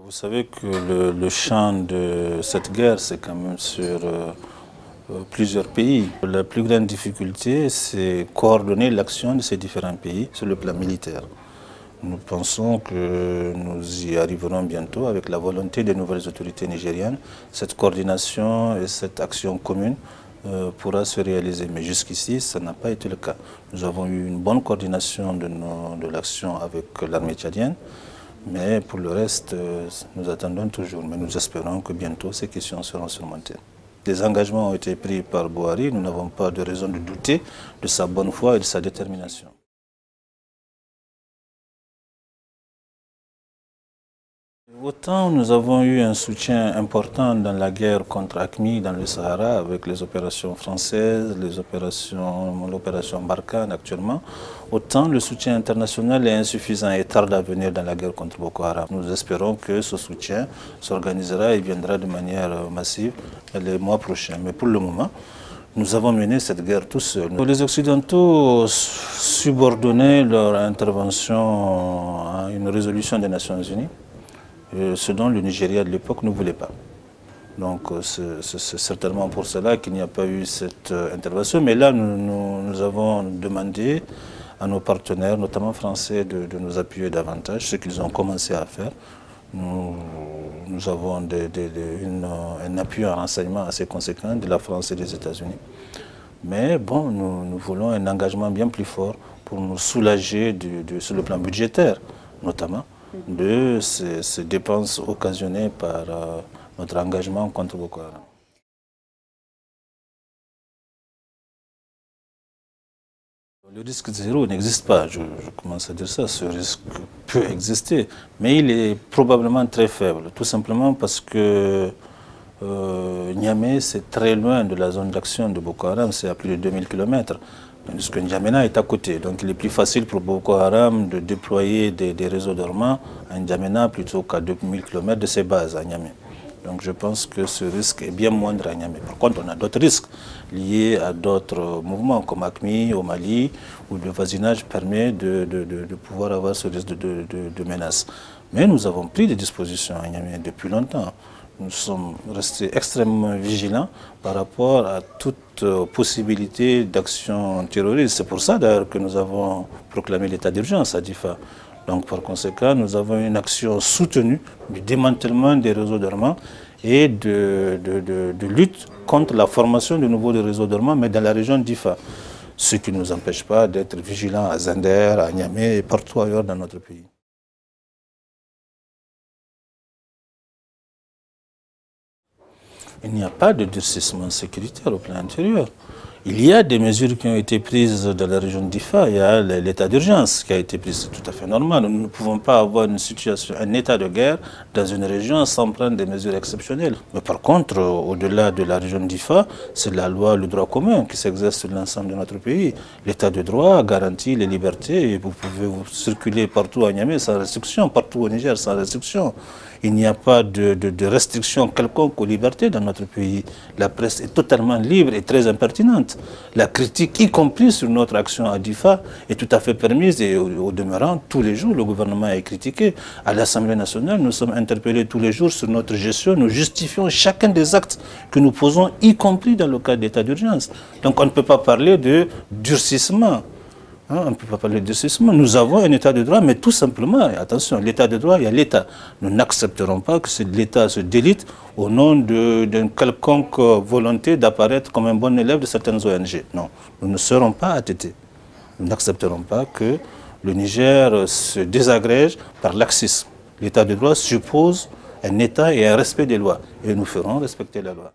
Vous savez que le champ de cette guerre, c'est quand même sur plusieurs pays. La plus grande difficulté, c'est coordonner l'action de ces différents pays sur le plan militaire. Nous pensons que nous y arriverons bientôt avec la volonté des nouvelles autorités nigériennes. Cette coordination et cette action commune pourra se réaliser. Mais jusqu'ici, ça n'a pas été le cas. Nous avons eu une bonne coordination de l'action avec l'armée tchadienne. Mais pour le reste, nous attendons toujours. Mais nous espérons que bientôt ces questions seront surmontées. Des engagements ont été pris par Buhari. Nous n'avons pas de raison de douter de sa bonne foi et de sa détermination. Autant nous avons eu un soutien important dans la guerre contre AQMI dans le Sahara avec les opérations françaises, l'opération Barkhane actuellement, autant le soutien international est insuffisant et tarde à venir dans la guerre contre Boko Haram. Nous espérons que ce soutien s'organisera et viendra de manière massive les mois prochains. Mais pour le moment, nous avons mené cette guerre tous seuls. Les Occidentaux subordonnaient leur intervention à une résolution des Nations Unies, ce dont le Nigeria de l'époque ne voulait pas. Donc c'est certainement pour cela qu'il n'y a pas eu cette intervention. Mais là, nous avons demandé à nos partenaires, notamment français, de nous appuyer davantage, ce qu'ils ont commencé à faire. Nous avons un appui en renseignement assez conséquent de la France et des États-Unis. Mais bon, nous voulons un engagement bien plus fort pour nous soulager sur le plan budgétaire, notamment, de ces dépenses occasionnées par notre engagement contre Boko Haram. Le risque zéro n'existe pas, je commence à dire ça, ce risque peut exister, mais il est probablement très faible, tout simplement parce que Niamey, c'est très loin de la zone d'action de Boko Haram, c'est à plus de 2000 km. Parce que N'Djamena est à côté, donc il est plus facile pour Boko Haram de déployer des réseaux dormants à N'Djamena plutôt qu'à 2000 km de ses bases à Niamey. Donc je pense que ce risque est bien moindre à Niamey. Par contre, on a d'autres risques liés à d'autres mouvements comme AQMI au Mali, où le voisinage permet de pouvoir avoir ce risque de menace. Mais nous avons pris des dispositions à Niamey depuis longtemps. Nous sommes restés extrêmement vigilants par rapport à toute possibilité d'action terroriste. C'est pour ça d'ailleurs que nous avons proclamé l'état d'urgence à Difa. Donc par conséquent, nous avons une action soutenue du démantèlement des réseaux dormants et de lutte contre la formation de nouveaux réseaux dormants, mais dans la région d'Ifa. Ce qui ne nous empêche pas d'être vigilants à Zender, à Niamey et partout ailleurs dans notre pays. Il n'y a pas de durcissement sécuritaire au plan intérieur. Il y a des mesures qui ont été prises dans la région d'Ifa. Il y a l'état d'urgence qui a été pris, c'est tout à fait normal. Nous ne pouvons pas avoir une situation, un état de guerre dans une région sans prendre des mesures exceptionnelles. Mais par contre, au-delà de la région d'Ifa, c'est la loi, le droit commun qui s'exerce sur l'ensemble de notre pays. L'état de droit garantit les libertés et vous pouvez circuler partout à Niamey sans restriction, partout au Niger sans restriction. Il n'y a pas de restriction quelconque aux libertés dans notre pays. La presse est totalement libre et très impertinente. La critique, y compris sur notre action à Difa, est tout à fait permise et au demeurant, tous les jours, le gouvernement est critiqué. À l'Assemblée nationale, nous sommes interpellés tous les jours sur notre gestion. Nous justifions chacun des actes que nous posons, y compris dans le cas d'état d'urgence. Donc on ne peut pas parler de durcissement. On ne peut pas parler de durcissement. Nous avons un état de droit, mais tout simplement, attention, l'état de droit, il y a l'État. Nous n'accepterons pas que l'État se délite au nom d'une quelconque volonté d'apparaître comme un bon élève de certaines ONG. Non, nous ne serons pas attêtés. Nous n'accepterons pas que le Niger se désagrège par laxisme. L'état de droit suppose un État et un respect des lois. Et nous ferons respecter la loi.